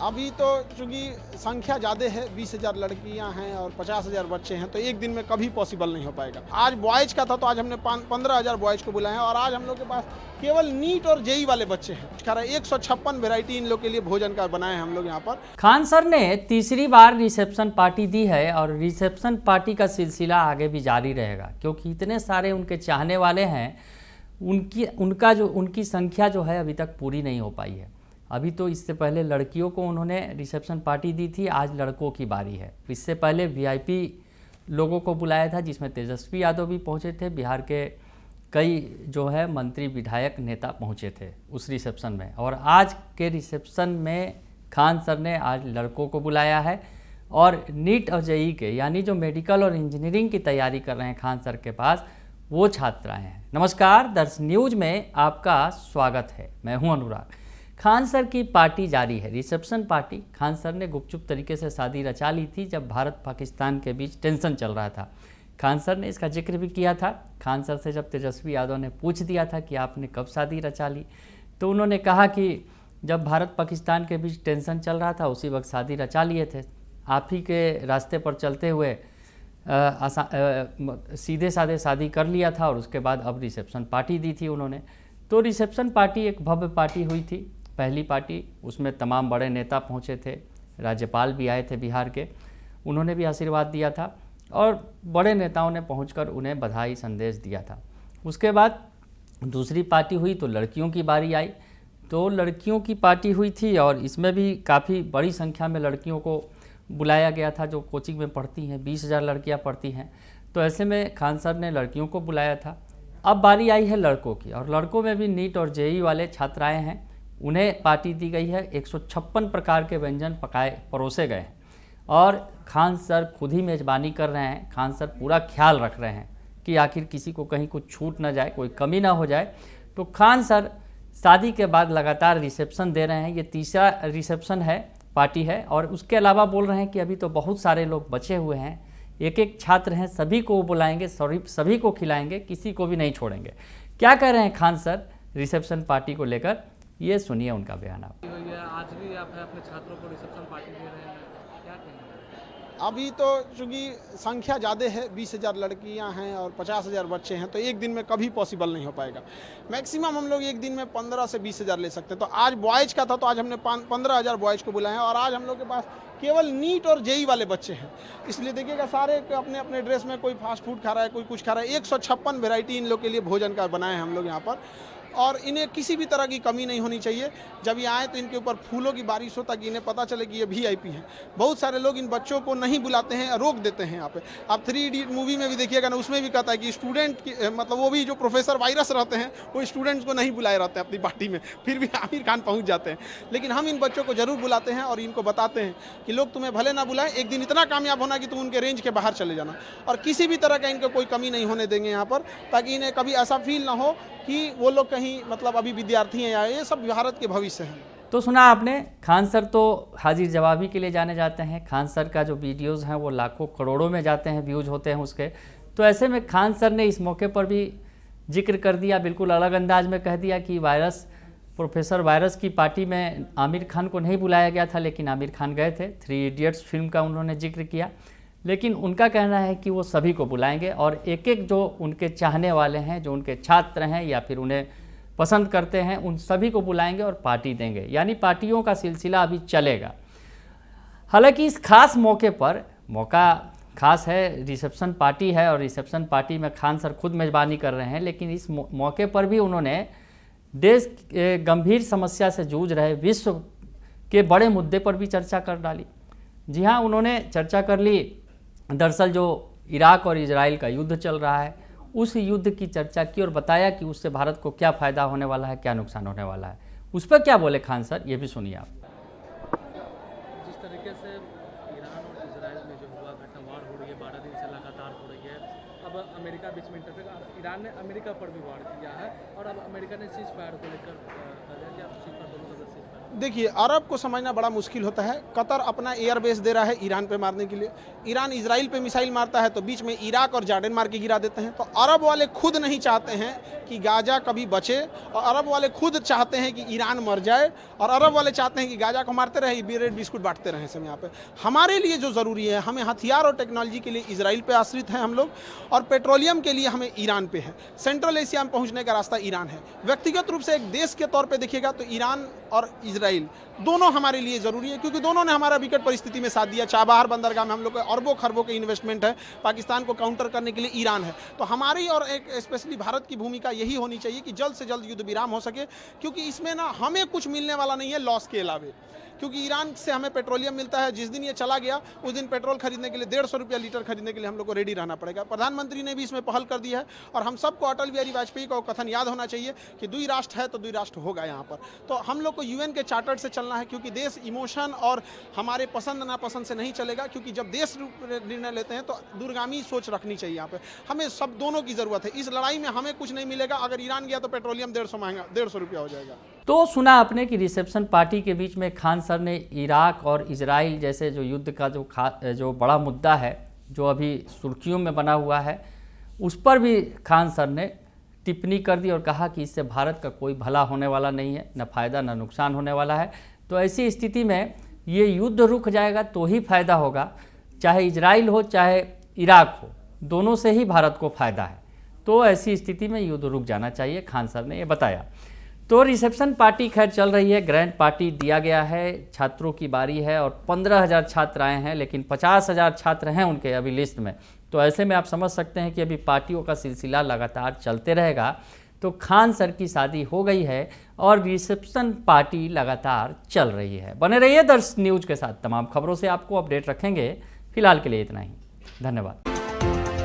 अभी तो चूँकि संख्या ज़्यादा है, 20,000 लड़कियां हैं और 50,000 बच्चे हैं, तो एक दिन में कभी पॉसिबल नहीं हो पाएगा। आज बॉयज़ का था तो आज हमने 15,000 बॉयज़ को बुलाए हैं और आज हम लोग के पास केवल नीट और जेई वाले बच्चे हैं। 156 वेराइटी इन लोग के लिए भोजन का बनाए हैं हम लोग यहाँ पर। खान सर ने तीसरी बार रिसेप्शन पार्टी दी है और रिसेप्शन पार्टी का सिलसिला आगे भी जारी रहेगा, क्योंकि इतने सारे उनके चाहने वाले हैं। उनकी संख्या जो है अभी तक पूरी नहीं हो पाई है। अभी तो इससे पहले लड़कियों को उन्होंने रिसेप्शन पार्टी दी थी, आज लड़कों की बारी है। इससे पहले वीआईपी लोगों को बुलाया था, जिसमें तेजस्वी यादव भी पहुंचे थे, बिहार के कई जो है मंत्री विधायक नेता पहुंचे थे उस रिसेप्शन में। और आज के रिसेप्शन में खान सर ने आज लड़कों को बुलाया है और नीट और जेईई के यानी जो मेडिकल और इंजीनियरिंग की तैयारी कर रहे हैं खान सर के पास, वो छात्राएँ हैं। नमस्कार, दर्श न्यूज में आपका स्वागत है। मैं हूँ अनुराग। खान सर की पार्टी जारी है, रिसेप्शन पार्टी। खान सर ने गुपचुप तरीके से शादी रचा ली थी जब भारत पाकिस्तान के बीच टेंशन चल रहा था। खान सर ने इसका जिक्र भी किया था। खान सर से जब तेजस्वी यादव ने पूछ दिया था कि आपने कब शादी रचा ली, तो उन्होंने कहा कि जब भारत पाकिस्तान के बीच टेंशन चल रहा था उसी वक्त शादी रचा लिए थे। आप ही के रास्ते पर चलते हुए सीधे साधे शादी कर लिया था और उसके बाद अब रिसेप्शन पार्टी दी थी उन्होंने। तो रिसेप्शन पार्टी एक भव्य पार्टी हुई थी, पहली पार्टी। उसमें तमाम बड़े नेता पहुंचे थे, राज्यपाल भी आए थे बिहार के, उन्होंने भी आशीर्वाद दिया था और बड़े नेताओं ने पहुंचकर उन्हें बधाई संदेश दिया था। उसके बाद दूसरी पार्टी हुई तो लड़कियों की बारी आई। तो लड़कियों की पार्टी हुई थी और इसमें भी काफ़ी बड़ी संख्या में लड़कियों को बुलाया गया था जो कोचिंग में पढ़ती हैं। 20,000 लड़कियाँ पढ़ती हैं, तो ऐसे में खान सर ने लड़कियों को बुलाया था। अब बारी आई है लड़कों की, और लड़कों में भी नीट और जेईई वाले छात्राएँ हैं, उन्हें पार्टी दी गई है। 156 प्रकार के व्यंजन परोसे गए हैं और खान सर खुद ही मेज़बानी कर रहे हैं। खान सर पूरा ख्याल रख रहे हैं कि आखिर किसी को कहीं कुछ छूट ना जाए, कोई कमी ना हो जाए। तो खान सर शादी के बाद लगातार रिसेप्शन दे रहे हैं। ये तीसरा रिसेप्शन है, पार्टी है। और उसके अलावा बोल रहे हैं कि अभी तो बहुत सारे लोग बचे हुए हैं, एक एक छात्र हैं, सभी को बुलाएंगे, सभी को खिलाएंगे, किसी को भी नहीं छोड़ेंगे। क्या कह रहे हैं खान सर रिसेप्शन पार्टी को लेकर, ये सुनिए उनका बयान। आज भी आप अपने छात्रों को रिसेप्शन पार्टी दे रहे हैं, क्या कहेंगे? अभी तो चूँकि संख्या ज़्यादा है, 20,000 लड़कियां हैं और 50,000 बच्चे हैं, तो एक दिन में कभी पॉसिबल नहीं हो पाएगा। मैक्सिमम हम लोग एक दिन में 15 से 20,000 ले सकते हैं। तो आज बॉयज़ का था तो आज हमने 15,000 बॉयज़ को बुलाए हैं और आज हम लोग के पास केवल नीट और जेई वाले बच्चे हैं। इसलिए देखिएगा, सारे अपने अपने ड्रेस में, कोई फास्ट फूड खा रहा है, कोई कुछ खा रहा है। 156 वेराइटी इन लोग के लिए भोजन का बनाए हैं हम लोग यहाँ पर, और इन्हें किसी भी तरह की कमी नहीं होनी चाहिए। जब ये आए तो इनके ऊपर फूलों की बारिश हो, ताकि इन्हें पता चले कि ये वीआईपी हैं। बहुत सारे लोग इन बच्चों को नहीं बुलाते हैं, रोक देते हैं यहाँ पे। आप 3 इडियट मूवी में भी देखिएगा ना, उसमें भी कहता है कि स्टूडेंट की मतलब वो भी जो प्रोफेसर वायरस रहते हैं वो स्टूडेंट्स को नहीं बुलाए रहते हैं अपनी पार्टी में, फिर भी आमिर खान पहुँच जाते हैं। लेकिन हम इन बच्चों को जरूर बुलाते हैं और इनको बताते हैं कि लोग तुम्हें भले ना बुलाएं, एक दिन इतना कामयाब होना कि तुम उनके रेंज के बाहर चले जाना, और किसी भी तरह का इनको कोई कमी नहीं होने देंगे यहाँ पर, ताकि इन्हें कभी ऐसा फील ना हो कि वो लोग कहीं मतलब अभी विद्यार्थी हैं। या ये सब भारत के भविष्य हैं। तो सुना आपने, खान सर तो हाजिर जवाबी के लिए जाने जाते हैं। खान सर का जो वीडियोस हैं वो लाखों करोड़ों में जाते हैं, व्यूज होते हैं उसके। तो ऐसे में खान सर ने इस मौके पर भी जिक्र कर दिया, बिल्कुल अलग अंदाज में कह दिया कि प्रोफेसर वायरस की पार्टी में आमिर खान को नहीं बुलाया गया था, लेकिन आमिर खान गए थे। 3 इडियट्स फिल्म का उन्होंने जिक्र किया, लेकिन उनका कहना है कि वो सभी को बुलाएंगे और एक एक जो उनके चाहने वाले हैं, जो उनके छात्र हैं या फिर उन्हें पसंद करते हैं, उन सभी को बुलाएंगे और पार्टी देंगे। यानी पार्टियों का सिलसिला अभी चलेगा। हालांकि इस खास मौके पर, मौका खास है, रिसेप्शन पार्टी है और रिसेप्शन पार्टी में खान सर खुद मेज़बानी कर रहे हैं, लेकिन इस मौके पर भी उन्होंने देश के गंभीर समस्या से जूझ रहे विश्व के बड़े मुद्दे पर भी चर्चा कर डाली। जी हाँ, उन्होंने चर्चा कर ली। दरअसल जो इराक और इजराइल का युद्ध चल रहा है, उस युद्ध की चर्चा की और बताया कि उससे भारत को क्या फ़ायदा होने वाला है, क्या नुकसान होने वाला है। उस पर क्या बोले खान सर, ये भी सुनिए आप। जिस तरीके से ईरान और इजराइल में जो हुआ घटना, वार हो रही है, 12 दिन से लगातार हो रही है, अब अमेरिका बीच में इंटरफेयर, ईरान ने अमेरिका पर भी वार किया है और अब अमेरिका ने सीज फायर को लेकर देखिए, अरब को समझना बड़ा मुश्किल होता है। कतर अपना एयरबेस दे रहा है ईरान पे मारने के लिए, ईरान इजराइल पे मिसाइल मारता है तो बीच में इराक और जॉर्डन मार के गिरा देते हैं। तो अरब वाले खुद नहीं चाहते हैं कि गाजा कभी बचे, और अरब वाले खुद चाहते हैं कि ईरान मर जाए, और अरब वाले चाहते हैं कि गाजा को मारते रहे, ब्रेड बिस्कुट बांटते रहे सब यहाँ पे। हमारे लिए जो ज़रूरी है, हमें हथियार और टेक्नोलॉजी के लिए इजराइल पे आश्रित हैं हम लोग, और पेट्रोलियम के लिए हमें ईरान पे है। सेंट्रल एशिया में पहुँचने का रास्ता ईरान है। व्यक्तिगत रूप से एक देश के तौर पर देखिएगा तो ईरान और इजराइल दोनों हमारे लिए ज़रूरी है, क्योंकि दोनों ने हमारा विकट परिस्थिति में साथ दिया। चाबहार बंदरगाह में हम लोग को अरबों खरबों के इन्वेस्टमेंट है, पाकिस्तान को काउंटर करने के लिए ईरान है। तो हमारी और एक स्पेशली भारत की भूमिका यही होनी चाहिए कि जल्द से जल्द युद्ध विराम हो सके, क्योंकि इसमें ना हमें कुछ मिलने वाला नहीं है लॉस के अलावे। क्योंकि ईरान से हमें पेट्रोलियम मिलता है, जिस दिन ये चला गया उस दिन पेट्रोल खरीदने के लिए 150 रुपया लीटर खरीदने के लिए हम लोग को रेडी रहना पड़ेगा। प्रधानमंत्री ने भी इसमें पहल कर दी है, और हम सबको अटल बिहारी वाजपेयी का कथन याद होना चाहिए कि दुई राष्ट्र है तो दुई राष्ट्र होगा यहाँ पर। तो हम लोग को यूएन के चार्टर से चलना है, क्योंकि देश इमोशन और हमारे पसंद नापसंद से नहीं चलेगा। क्योंकि जब देश निर्णय लेते हैं तो दूरगामी सोच रखनी चाहिए। यहाँ पे हमें सब दोनों की ज़रूरत है। इस लड़ाई में हमें कुछ नहीं मिलेगा, अगर ईरान गया तो पेट्रोलियम 150 रुपया हो जाएगा। तो सुना आपने कि रिसेप्शन पार्टी के बीच में खान सर ने इराक और इजराइल जैसे जो युद्ध का जो बड़ा मुद्दा है, जो अभी सुर्खियों में बना हुआ है, उस पर भी खान सर ने टिप्पणी कर दी और कहा कि इससे भारत का कोई भला होने वाला नहीं है, न फ़ायदा न नुकसान होने वाला है। तो ऐसी स्थिति में ये युद्ध रुक जाएगा तो ही फ़ायदा होगा, चाहे इजराइल हो चाहे इराक हो, दोनों से ही भारत को फ़ायदा है। तो ऐसी स्थिति में युद्ध रुक जाना चाहिए, खान सर ने ये बताया। तो रिसेप्शन पार्टी खैर चल रही है, ग्रैंड पार्टी दिया गया है, छात्रों की बारी है और 15,000 छात्र आए हैं, लेकिन 50,000 छात्र हैं उनके अभी लिस्ट में। तो ऐसे में आप समझ सकते हैं कि अभी पार्टियों का सिलसिला लगातार चलते रहेगा। तो खान सर की शादी हो गई है और रिसेप्शन पार्टी लगातार चल रही है। बने रहिए दर्श न्यूज़ के साथ, तमाम खबरों से आपको अपडेट रखेंगे। फिलहाल के लिए इतना ही, धन्यवाद।